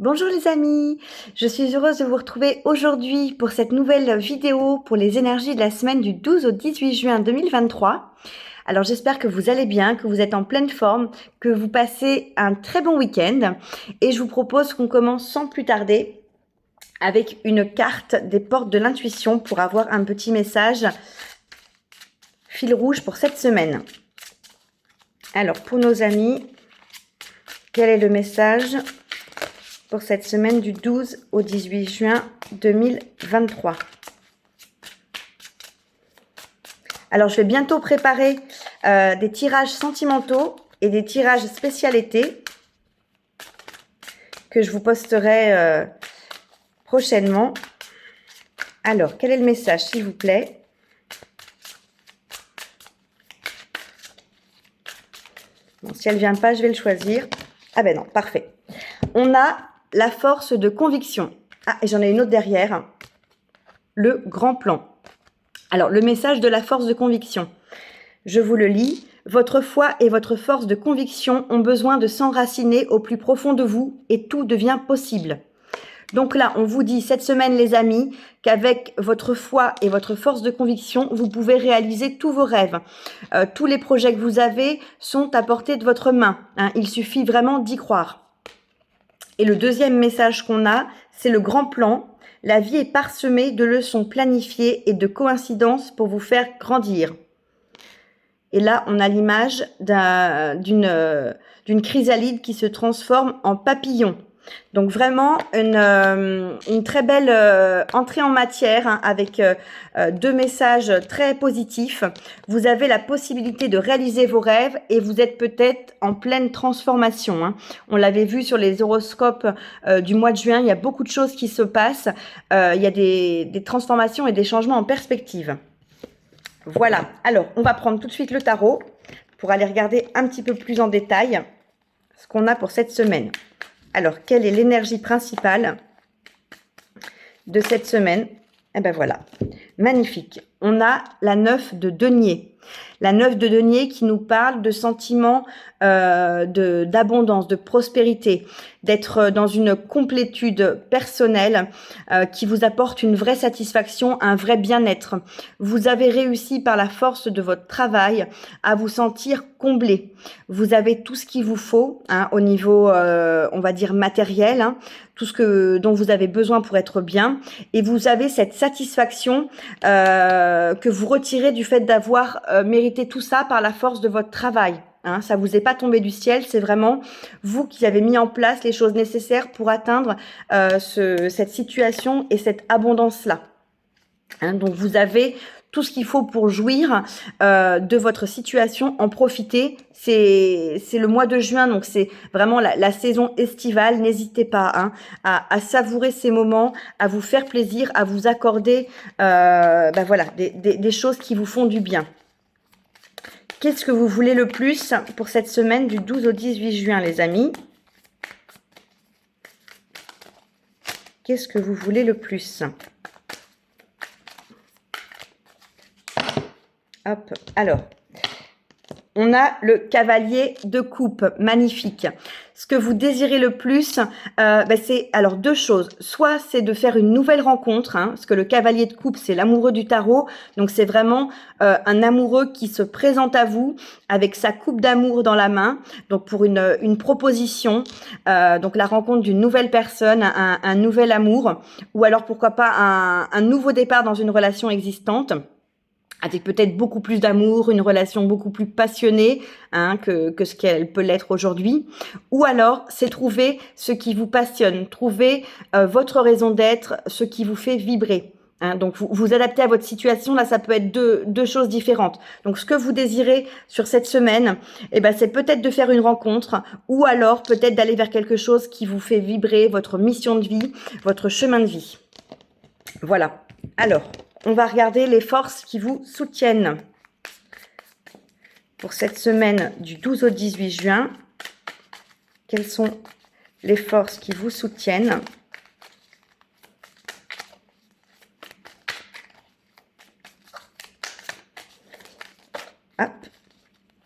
Bonjour les amis, je suis heureuse de vous retrouver aujourd'hui pour cette nouvelle vidéo pour les énergies de la semaine du 12 au 18 juin 2023. Alors j'espère que vous allez bien, que vous êtes en pleine forme, que vous passez un très bon week-end et je vous propose qu'on commence sans plus tarder avec une carte des portes de l'intuition pour avoir un petit message fil rouge pour cette semaine. Alors pour nos amis, quel est le message pour cette semaine du 12 au 18 juin 2023. Alors, je vais bientôt préparer des tirages sentimentaux et des tirages spécialités que je vous posterai prochainement. Alors, quel est le message, s'il vous plaît? Bon, si elle ne vient pas, je vais le choisir. Ah ben non, parfait. On a la force de conviction. Ah, et j'en ai une autre derrière. Le grand plan. Alors, le message de la force de conviction. Je vous le lis. Votre foi et votre force de conviction ont besoin de s'enraciner au plus profond de vous et tout devient possible. Donc là, on vous dit cette semaine, les amis, qu'avec votre foi et votre force de conviction, vous pouvez réaliser tous vos rêves. Tous les projets que vous avez sont à portée de votre main. Il suffit vraiment d'y croire. Et le deuxième message qu'on a, c'est le grand plan. La vie est parsemée de leçons planifiées et de coïncidences pour vous faire grandir. Et là, on a l'image d'une chrysalide qui se transforme en papillon. Donc vraiment une très belle entrée en matière avec deux messages très positifs. Vous avez la possibilité de réaliser vos rêves et vous êtes peut-être en pleine transformation. On l'avait vu sur les horoscopes du mois de juin, il y a beaucoup de choses qui se passent. Il y a des transformations et des changements en perspective. Voilà, alors on va prendre tout de suite le tarot pour aller regarder un petit peu plus en détail ce qu'on a pour cette semaine. Alors, quelle est l'énergie principale de cette semaine? Eh ben voilà, magnifique. On a la 9 de denier. La 9 de denier qui nous parle de sentiments d'abondance, de prospérité, d'être dans une complétude personnelle qui vous apporte une vraie satisfaction, un vrai bien-être. Vous avez réussi par la force de votre travail à vous sentir comblé. Vous avez tout ce qu'il vous faut au niveau, on va dire, matériel, tout ce dont vous avez besoin pour être bien. Et vous avez cette satisfaction que vous retirez du fait d'avoir mérité tout ça par la force de votre travail. Ça vous est pas tombé du ciel, c'est vraiment vous qui avez mis en place les choses nécessaires pour atteindre cette situation et cette abondance-là. Donc vous avez tout ce qu'il faut pour jouir de votre situation, en profiter. C'est le mois de juin, donc c'est vraiment la saison estivale. N'hésitez pas à savourer ces moments, à vous faire plaisir, à vous accorder voilà, des choses qui vous font du bien. Qu'est-ce que vous voulez le plus pour cette semaine du 12 au 18 juin, les amis? Qu'est-ce que vous voulez le plus? Hop, alors, on a le cavalier de coupe, magnifique. Ce que vous désirez le plus, c'est alors deux choses. Soit c'est de faire une nouvelle rencontre, parce que le cavalier de coupe, c'est l'amoureux du tarot. Donc c'est vraiment un amoureux qui se présente à vous avec sa coupe d'amour dans la main. Donc pour une proposition, donc la rencontre d'une nouvelle personne, un nouvel amour, ou alors pourquoi pas un nouveau départ dans une relation existante, avec peut-être beaucoup plus d'amour, une relation beaucoup plus passionnée que ce qu'elle peut l'être aujourd'hui. Ou alors, c'est trouver ce qui vous passionne, trouver votre raison d'être, ce qui vous fait vibrer. Donc, vous adaptez à votre situation. Là, ça peut être deux choses différentes. Donc, ce que vous désirez sur cette semaine, c'est peut-être de faire une rencontre ou alors peut-être d'aller vers quelque chose qui vous fait vibrer, votre mission de vie, votre chemin de vie. Voilà. Alors, on va regarder les forces qui vous soutiennent pour cette semaine du 12 au 18 juin. Quelles sont les forces qui vous soutiennent? Hop,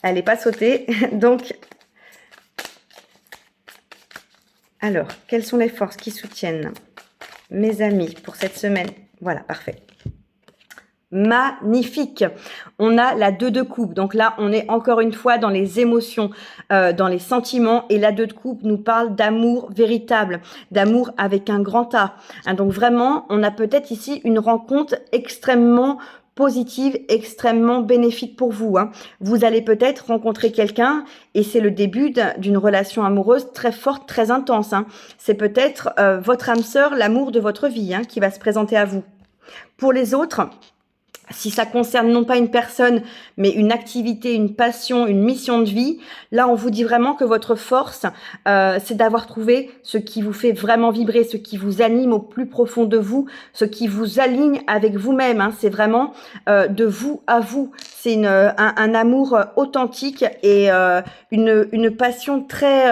elle n'est pas sautée. Donc, Alors, quelles sont les forces qui soutiennent mes amis pour cette semaine? Voilà, parfait. Magnifique. On a la 2 de coupe. Donc là, on est encore une fois dans les émotions, dans les sentiments. Et la 2 de coupe nous parle d'amour véritable, d'amour avec un grand A. Hein, donc vraiment, on a peut-être ici une rencontre extrêmement positive, extrêmement bénéfique pour vous. Hein. Vous allez peut-être rencontrer quelqu'un et c'est le début d'une relation amoureuse très forte, très intense. Hein. C'est peut-être votre âme sœur, l'amour de votre vie hein, qui va se présenter à vous. Pour les autres, si ça concerne non pas une personne, mais une activité, une passion, une mission de vie, là, on vous dit vraiment que votre force, c'est d'avoir trouvé ce qui vous fait vraiment vibrer, ce qui vous anime au plus profond de vous, ce qui vous aligne avec vous-même. Hein. C'est vraiment de vous à vous. C'est un amour authentique et une passion très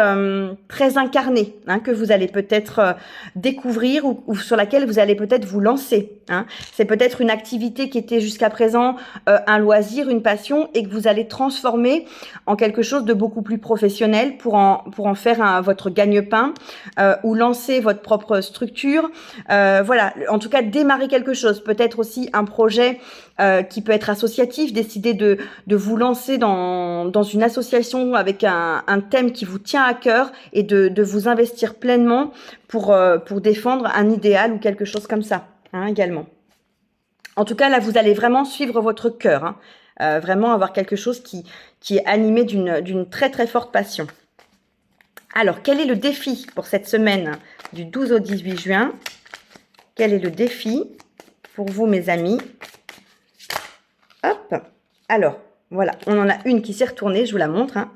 incarnée hein, que vous allez peut-être découvrir ou sur laquelle vous allez peut-être vous lancer. Hein. C'est peut-être une activité qui était jusqu'à présent un loisir, une passion et que vous allez transformer en quelque chose de beaucoup plus professionnel pour en faire votre gagne-pain ou lancer votre propre structure. Voilà, en tout cas démarrer quelque chose, peut-être aussi un projet qui peut être associatif, décider de vous lancer dans une association avec un thème qui vous tient à cœur et de vous investir pleinement pour défendre un idéal ou quelque chose comme ça hein, également. En tout cas, là, vous allez vraiment suivre votre cœur, hein, vraiment avoir quelque chose qui est animé d'une très très forte passion. Alors, quel est le défi pour cette semaine du 12 au 18 juin? Quel est le défi pour vous, mes amis? Hop, alors, voilà, on en a une qui s'est retournée, je vous la montre. Hein.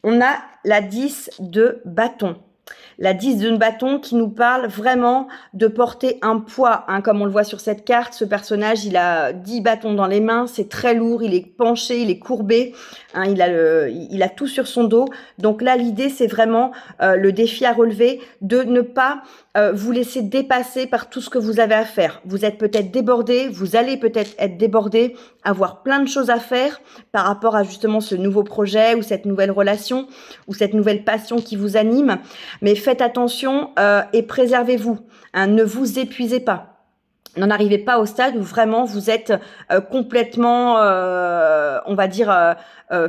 On a la 10 de bâton. La 10 de bâton qui nous parle vraiment de porter un poids. Hein, comme on le voit sur cette carte, ce personnage, il a 10 bâtons dans les mains, c'est très lourd, il est penché, il est courbé, hein, il a tout sur son dos. Donc là, l'idée, c'est vraiment le défi à relever de ne pas vous laisser dépasser par tout ce que vous avez à faire. Vous êtes peut-être débordé, vous allez peut-être être débordé, avoir plein de choses à faire par rapport à justement ce nouveau projet ou cette nouvelle relation ou cette nouvelle passion qui vous anime. Mais faites attention et préservez-vous. Hein, ne vous épuisez pas. N'en arrivez pas au stade où vraiment vous êtes complètement, on va dire,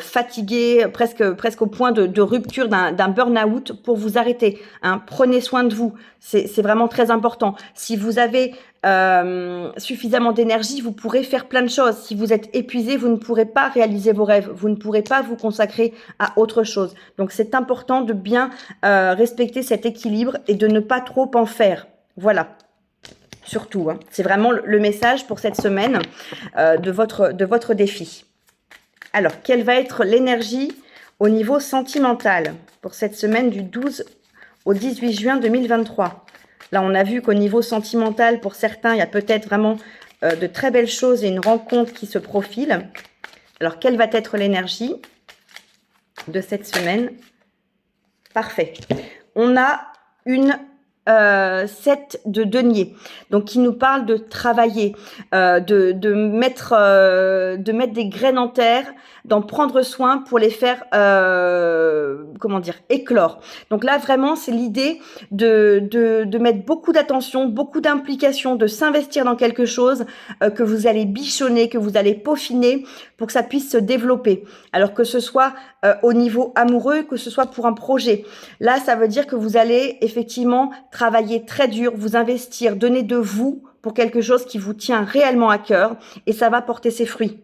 fatigué, presque au point de rupture d'un burn-out pour vous arrêter. Hein. Prenez soin de vous. C'est vraiment très important. Si vous avez suffisamment d'énergie, vous pourrez faire plein de choses. Si vous êtes épuisé, vous ne pourrez pas réaliser vos rêves. Vous ne pourrez pas vous consacrer à autre chose. Donc, c'est important de bien respecter cet équilibre et de ne pas trop en faire. Voilà. Surtout, hein. C'est vraiment le message pour cette semaine de votre défi. Alors, quelle va être l'énergie au niveau sentimental pour cette semaine du 12 au 18 juin 2023? Là, on a vu qu'au niveau sentimental, pour certains, il y a peut-être vraiment de très belles choses et une rencontre qui se profile. Alors, quelle va être l'énergie de cette semaine? Parfait. On a une 7 de denier, donc qui nous parle de travailler, de mettre des graines en terre, d'en prendre soin pour les faire, comment dire, éclore. Donc là, vraiment, c'est l'idée de mettre beaucoup d'attention, beaucoup d'implication, de s'investir dans quelque chose que vous allez bichonner, que vous allez peaufiner pour que ça puisse se développer. Alors que ce soit au niveau amoureux, que ce soit pour un projet. Là, ça veut dire que vous allez effectivement travailler très dur, vous investir, donner de vous pour quelque chose qui vous tient réellement à cœur et ça va porter ses fruits.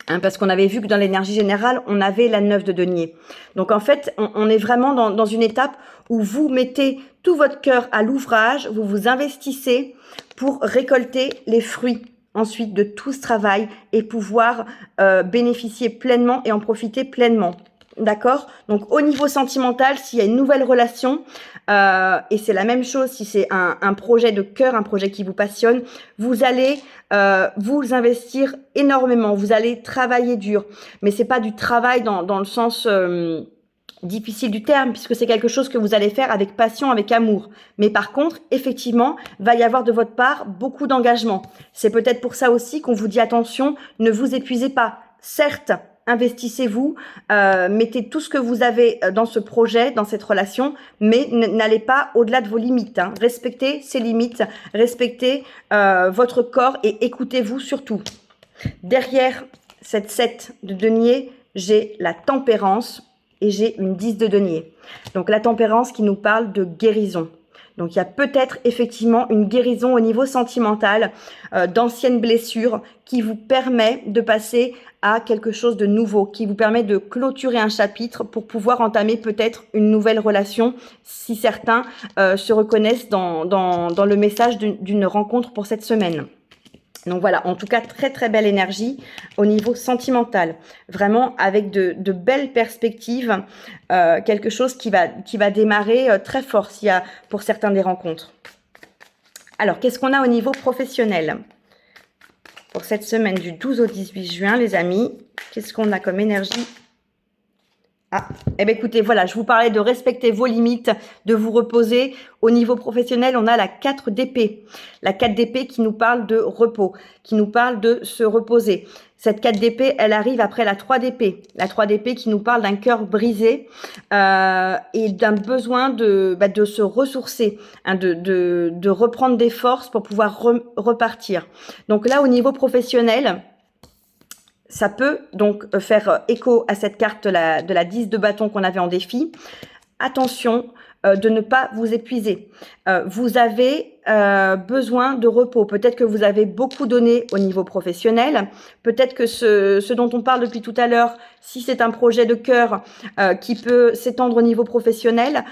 Hein, parce qu'on avait vu que dans l'énergie générale, on avait la 9 de denier. Donc en fait, on est vraiment dans une étape où vous mettez tout votre cœur à l'ouvrage, vous vous investissez pour récolter les fruits ensuite de tout ce travail et pouvoir bénéficier pleinement et en profiter pleinement. D'accord? Donc au niveau sentimental, s'il y a une nouvelle relation, et c'est la même chose si c'est un projet de cœur, un projet qui vous passionne, vous allez vous investir énormément, vous allez travailler dur. Mais c'est pas du travail dans le sens difficile du terme, puisque c'est quelque chose que vous allez faire avec passion, avec amour. Mais par contre, effectivement, va y avoir de votre part beaucoup d'engagement. C'est peut-être pour ça aussi qu'on vous dit attention, ne vous épuisez pas. Certes, investissez-vous, mettez tout ce que vous avez dans ce projet, dans cette relation, mais n'allez pas au-delà de vos limites. Hein. Respectez ces limites, respectez votre corps et écoutez-vous surtout. Derrière cette 7 de denier, j'ai la tempérance et j'ai une 10 de denier. Donc la tempérance qui nous parle de guérison. Donc il y a peut-être effectivement une guérison au niveau sentimental, d'anciennes blessures qui vous permet de passer à quelque chose de nouveau, qui vous permet de clôturer un chapitre pour pouvoir entamer peut-être une nouvelle relation si certains se reconnaissent dans le message d'une rencontre pour cette semaine. Donc voilà, en tout cas, très très belle énergie au niveau sentimental. Vraiment avec de belles perspectives, quelque chose qui va démarrer très fort s'il y a pour certains des rencontres. Alors, qu'est-ce qu'on a au niveau professionnel? Pour cette semaine du 12 au 18 juin, les amis, qu'est-ce qu'on a comme énergie? Ah, eh bien écoutez, voilà, je vous parlais de respecter vos limites, de vous reposer. Au niveau professionnel, on a la 4 d'épée. La 4 d'épée qui nous parle de repos, qui nous parle de se reposer. Cette 4 d'épée, elle arrive après la 3 d'épée. La 3 d'épée qui nous parle d'un cœur brisé et d'un besoin de se ressourcer, hein, de reprendre des forces pour pouvoir repartir. Donc là, au niveau professionnel, ça peut donc faire écho à cette carte de la 10 de bâton qu'on avait en défi. Attention de ne pas vous épuiser. Vous avez besoin de repos. Peut-être que vous avez beaucoup donné au niveau professionnel. Peut-être que ce dont on parle depuis tout à l'heure, si c'est un projet de cœur qui peut s'étendre au niveau professionnel,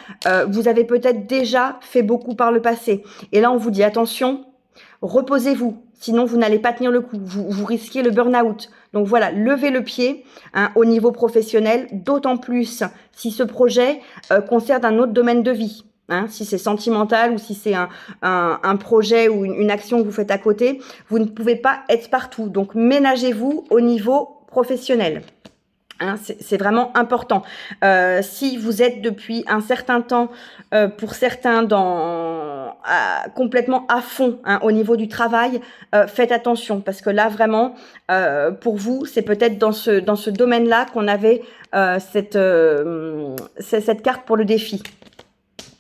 vous avez peut-être déjà fait beaucoup par le passé. Et là, on vous dit attention, reposez-vous. Sinon, vous n'allez pas tenir le coup. Vous risquez le burn-out. Donc voilà, levez le pied au niveau professionnel, d'autant plus si ce projet concerne un autre domaine de vie. Si c'est sentimental ou si c'est un projet ou une action que vous faites à côté, vous ne pouvez pas être partout. Donc ménagez-vous au niveau professionnel. C'est vraiment important. Si vous êtes depuis un certain temps, pour certains, complètement à fond au niveau du travail, faites attention parce que là vraiment, pour vous, c'est peut-être dans ce domaine-là qu'on avait cette carte pour le défi.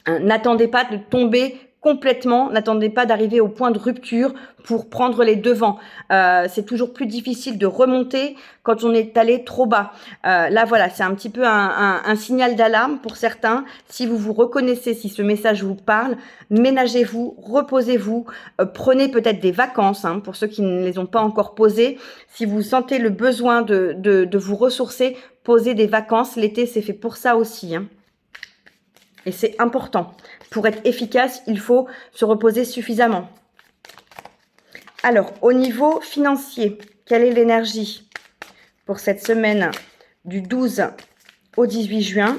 N'attendez pas de tomber complètement, n'attendez pas d'arriver au point de rupture pour prendre les devants. C'est toujours plus difficile de remonter quand on est allé trop bas. Là, voilà, c'est un petit peu un signal d'alarme pour certains. Si vous vous reconnaissez, si ce message vous parle, ménagez-vous, reposez-vous, prenez peut-être des vacances, pour ceux qui ne les ont pas encore posées. Si vous sentez le besoin de vous ressourcer, posez des vacances. L'été, c'est fait pour ça aussi, Et c'est important. Pour être efficace, il faut se reposer suffisamment. Alors, au niveau financier, quelle est l'énergie pour cette semaine du 12 au 18 juin?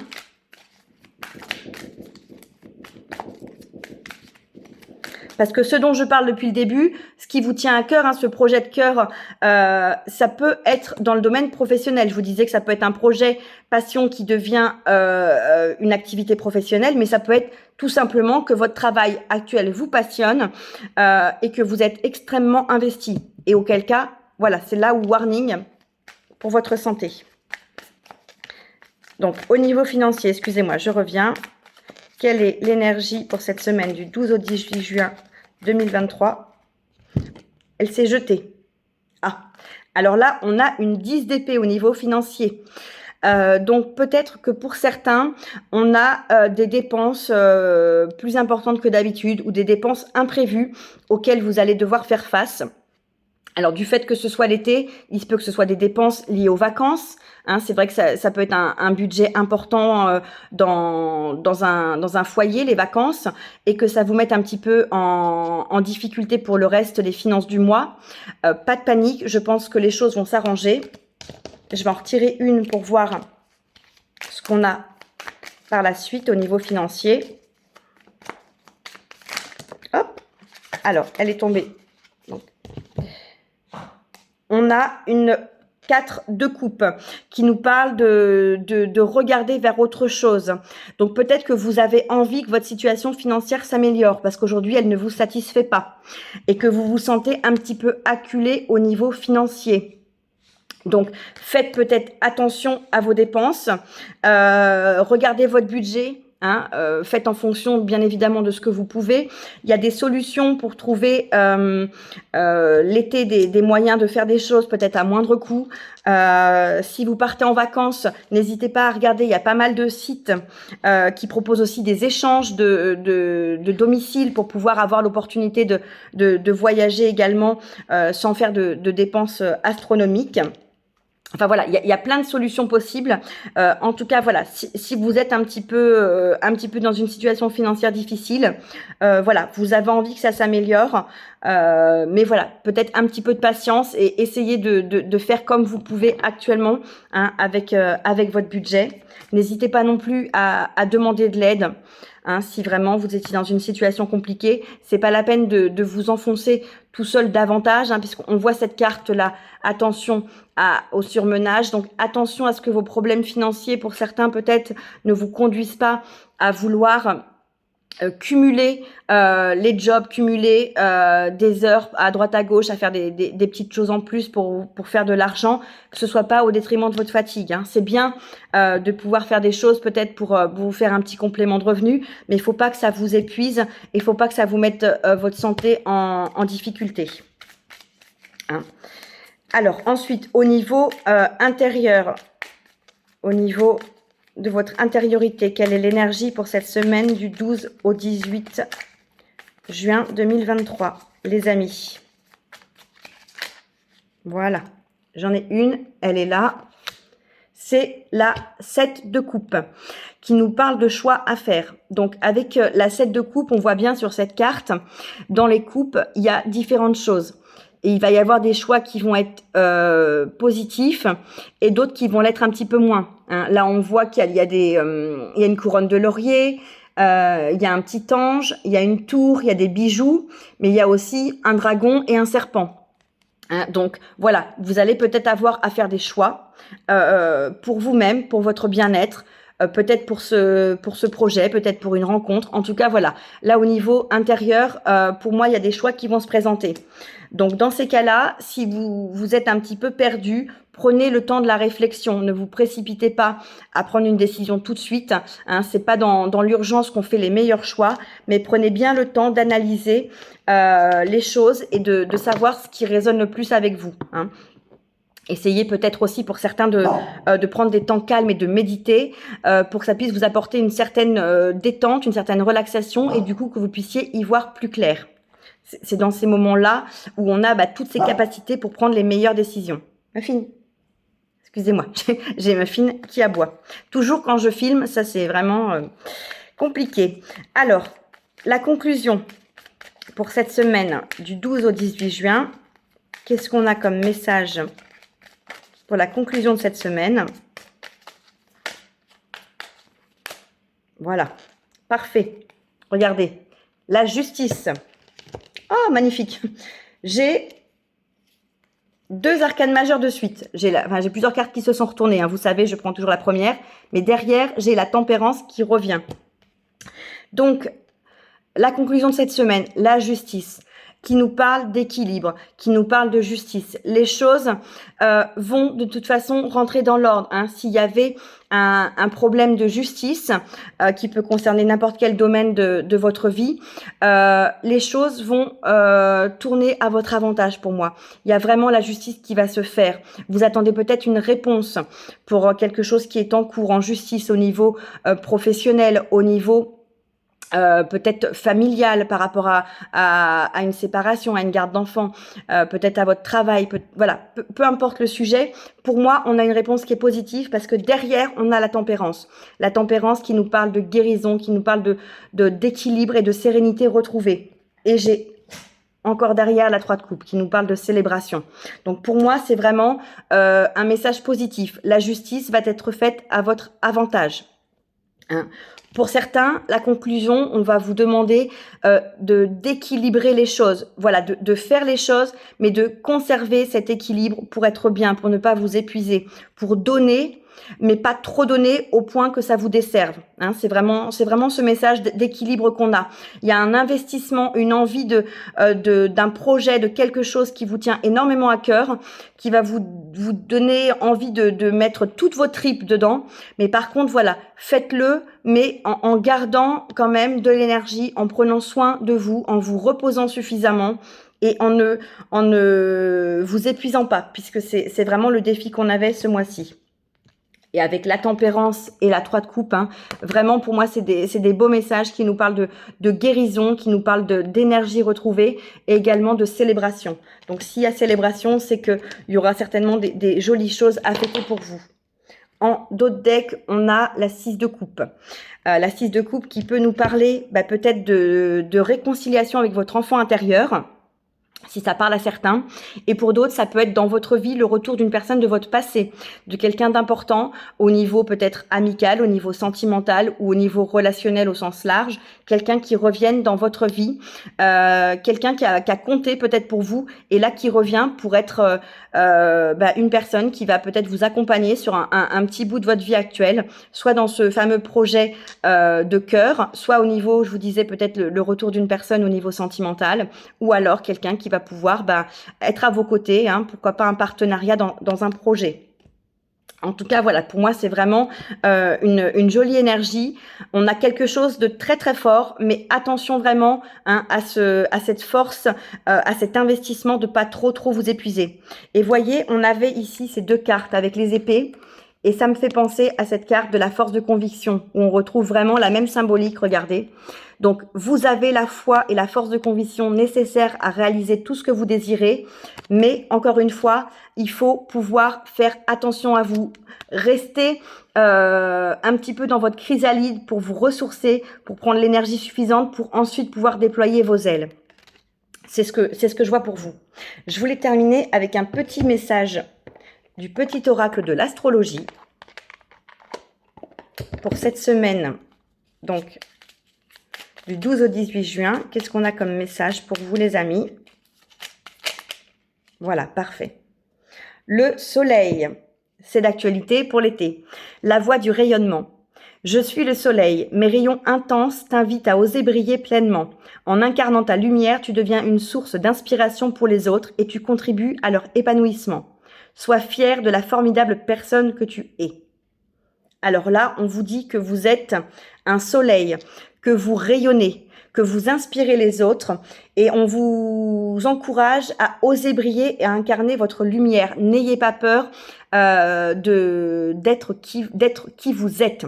Parce que ce dont je parle depuis le début, ce qui vous tient à cœur, ce projet de cœur, ça peut être dans le domaine professionnel. Je vous disais que ça peut être un projet passion qui devient une activité professionnelle, mais ça peut être tout simplement que votre travail actuel vous passionne et que vous êtes extrêmement investi. Et auquel cas, voilà, c'est là où warning pour votre santé. Donc, au niveau financier, excusez-moi, je reviens. Quelle est l'énergie pour cette semaine du 12 au 18 juin 2023? Elle s'est jetée. Alors là, on a une 10 d'épée au niveau financier. Donc peut-être que pour certains, on a des dépenses plus importantes que d'habitude ou des dépenses imprévues auxquelles vous allez devoir faire face. Alors du fait que ce soit l'été, il se peut que ce soit des dépenses liées aux vacances. C'est vrai que ça peut être un budget important dans un foyer, les vacances, et que ça vous mette un petit peu en difficulté pour le reste des finances du mois. Pas de panique, je pense que les choses vont s'arranger. Je vais en retirer une pour voir ce qu'on a par la suite au niveau financier. Hop. Alors, elle est tombée. Donc, on a une 4 de coupe qui nous parle de regarder vers autre chose. Donc peut-être que vous avez envie que votre situation financière s'améliore parce qu'aujourd'hui elle ne vous satisfait pas et que vous vous sentez un petit peu acculé au niveau financier. Donc, faites peut-être attention à vos dépenses. Regardez votre budget. Hein, faites en fonction, bien évidemment, de ce que vous pouvez. Il y a des solutions pour trouver l'été des moyens de faire des choses peut-être à moindre coût. Si vous partez en vacances, n'hésitez pas à regarder. Il y a pas mal de sites qui proposent aussi des échanges de domicile pour pouvoir avoir l'opportunité de voyager également sans faire de dépenses astronomiques. Enfin voilà, il y a plein de solutions possibles. En tout cas, voilà, si vous êtes un petit peu dans une situation financière difficile, voilà, vous avez envie que ça s'améliore, mais voilà, peut-être un petit peu de patience et essayez de faire comme vous pouvez actuellement, hein, avec votre budget. N'hésitez pas non plus à demander de l'aide. Hein, si vraiment vous étiez dans une situation compliquée, c'est pas la peine de vous enfoncer tout seul davantage, hein, puisqu'on voit cette carte là. Attention au surmenage, donc attention à ce que vos problèmes financiers, pour certains peut-être, ne vous conduisent pas à vouloir cumuler les jobs, cumuler des heures à droite à gauche, à faire des petites choses en plus pour faire de l'argent, que ce soit pas au détriment de votre fatigue. Hein. C'est bien de pouvoir faire des choses peut-être pour vous faire un petit complément de revenu, mais il faut pas que ça vous épuise, il faut pas que ça vous mette votre santé en difficulté. Hein. Alors ensuite, au niveau intérieur, au niveau de votre intériorité, quelle est l'énergie pour cette semaine du 12 au 18 juin 2023, les amis? Voilà, j'en ai une, elle est là. C'est la 7 de coupe qui nous parle de choix à faire. Donc avec la 7 de coupe, on voit bien sur cette carte, dans les coupes, il y a différentes choses. Et il va y avoir des choix qui vont être positifs et d'autres qui vont l'être un petit peu moins. Hein. Là, on voit qu'il y a une couronne de laurier, il y a un petit ange, il y a une tour, il y a des bijoux, mais il y a aussi un dragon et un serpent. Hein. Donc voilà, vous allez peut-être avoir à faire des choix pour vous-même, pour votre bien-être. Peut-être pour ce projet, peut-être pour une rencontre. En tout cas, voilà. Là, au niveau intérieur, pour moi, il y a des choix qui vont se présenter. Donc, dans ces cas-là, si vous êtes un petit peu perdu, prenez le temps de la réflexion. Ne vous précipitez pas à prendre une décision tout de suite. Hein, c'est pas dans l'urgence qu'on fait les meilleurs choix, mais prenez bien le temps d'analyser les choses et de savoir ce qui résonne le plus avec vous. Hein. Essayez peut-être aussi pour certains de prendre des temps calmes et de méditer pour que ça puisse vous apporter une certaine détente, une certaine relaxation et du coup que vous puissiez y voir plus clair. C'est dans ces moments-là où on a toutes ces capacités pour prendre les meilleures décisions. Muffin, excusez-moi, j'ai Muffin qui aboie. Toujours quand je filme, ça c'est vraiment compliqué. Alors, la conclusion pour cette semaine du 12 au 18 juin, qu'est-ce qu'on a comme message pour la conclusion de cette semaine? Voilà, parfait. Regardez, la justice. Oh, magnifique. J'ai deux arcanes majeures de suite. J'ai plusieurs cartes qui se sont retournées. Hein. Vous savez, je prends toujours la première. Mais derrière, j'ai la tempérance qui revient. Donc, la conclusion de cette semaine, la justice, qui nous parle d'équilibre, qui nous parle de justice. Les choses vont de toute façon rentrer dans l'ordre. Hein. S'il y avait un problème de justice qui peut concerner n'importe quel domaine de votre vie, les choses vont tourner à votre avantage pour moi. Il y a vraiment la justice qui va se faire. Vous attendez peut-être une réponse pour quelque chose qui est en cours en justice au niveau professionnel, au niveau peut-être familial par rapport à une séparation, à une garde d'enfants, peut-être à votre travail, voilà, peu importe le sujet. Pour moi, on a une réponse qui est positive parce que derrière, on a la tempérance. La tempérance qui nous parle de guérison, qui nous parle d'équilibre et de sérénité retrouvée. Et j'ai encore derrière la 3 de coupe qui nous parle de célébration. Donc pour moi, c'est vraiment un message positif. La justice va être faite à votre avantage. Hein. Pour certains, la conclusion, on va vous demander d'équilibrer les choses. Voilà, de faire les choses, mais de conserver cet équilibre pour être bien, pour ne pas vous épuiser, pour donner, mais pas trop donner au point que ça vous desserve. Hein, c'est vraiment ce message d'équilibre qu'on a. Il y a un investissement, une envie d'un projet, de quelque chose qui vous tient énormément à cœur, qui va vous donner envie de mettre toutes vos tripes dedans. Mais par contre, voilà, faites-le, mais en gardant quand même de l'énergie, en prenant soin de vous, en vous reposant suffisamment et en ne vous épuisant pas, puisque c'est vraiment le défi qu'on avait ce mois-ci. Et avec la tempérance et la 3 de coupe, hein, vraiment pour moi c'est des beaux messages qui nous parlent de guérison, qui nous parlent d'énergie retrouvée et également de célébration. Donc s'il y a célébration, c'est qu'il y aura certainement des jolies choses à fêter pour vous. En d'autres decks, on a la 6 de coupe. La 6 de coupe qui peut nous parler peut-être de réconciliation avec votre enfant intérieur, si ça parle à certains. Et pour d'autres, ça peut être dans votre vie le retour d'une personne de votre passé, de quelqu'un d'important au niveau peut-être amical, au niveau sentimental ou au niveau relationnel au sens large, quelqu'un qui revienne dans votre vie, quelqu'un qui a compté peut-être pour vous et là qui revient pour être une personne qui va peut-être vous accompagner sur un petit bout de votre vie actuelle, soit dans ce fameux projet de cœur, soit au niveau, je vous disais peut-être le retour d'une personne au niveau sentimental, ou alors quelqu'un qui va pouvoir être à vos côtés, hein, pourquoi pas un partenariat dans un projet. En tout cas, voilà, pour moi, c'est vraiment une jolie énergie. On a quelque chose de très, très fort, mais attention vraiment hein, à cette force, à cet investissement de pas trop vous épuiser. Et voyez, on avait ici ces 2 cartes avec les épées. Et ça me fait penser à cette carte de la force de conviction, où on retrouve vraiment la même symbolique, regardez. Donc, vous avez la foi et la force de conviction nécessaires à réaliser tout ce que vous désirez. Mais, encore une fois, il faut pouvoir faire attention à vous. Restez un petit peu dans votre chrysalide pour vous ressourcer, pour prendre l'énergie suffisante, pour ensuite pouvoir déployer vos ailes. C'est ce que je vois pour vous. Je voulais terminer avec un petit message du petit oracle de l'astrologie pour cette semaine, donc du 12 au 18 juin. Qu'est-ce qu'on a comme message pour vous les amis? Voilà, parfait. Le soleil, c'est d'actualité pour l'été. La voie du rayonnement. Je suis le soleil, mes rayons intenses t'invitent à oser briller pleinement. En incarnant ta lumière, tu deviens une source d'inspiration pour les autres et tu contribues à leur épanouissement. Sois fier de la formidable personne que tu es. Alors là, on vous dit que vous êtes un soleil, que vous rayonnez, que vous inspirez les autres et on vous encourage à oser briller et à incarner votre lumière. N'ayez pas peur d'être qui vous êtes.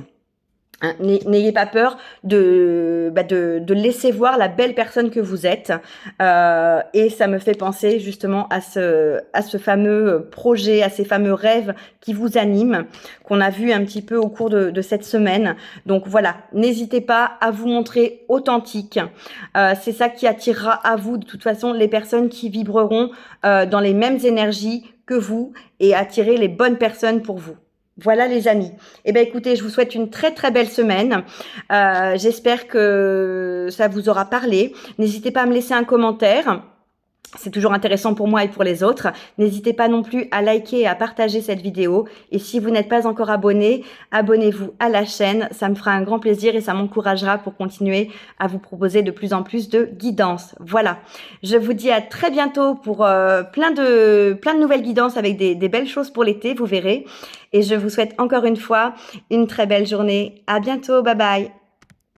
Hein, n'ayez pas peur de laisser voir la belle personne que vous êtes. Et ça me fait penser justement à ce fameux projet, à ces fameux rêves qui vous animent, qu'on a vu un petit peu au cours de cette semaine. Donc voilà, n'hésitez pas à vous montrer authentique. C'est ça qui attirera à vous de toute façon les personnes qui vibreront dans les mêmes énergies que vous et attirer les bonnes personnes pour vous. Voilà les amis. Eh bien écoutez, je vous souhaite une très très belle semaine. J'espère que ça vous aura parlé. N'hésitez pas à me laisser un commentaire. C'est toujours intéressant pour moi et pour les autres. N'hésitez pas non plus à liker et à partager cette vidéo. Et si vous n'êtes pas encore abonné, abonnez-vous à la chaîne. Ça me fera un grand plaisir et ça m'encouragera pour continuer à vous proposer de plus en plus de guidance. Voilà. Je vous dis à très bientôt pour plein de nouvelles guidances avec des belles choses pour l'été, vous verrez. Et je vous souhaite encore une fois une très belle journée. À bientôt. Bye bye.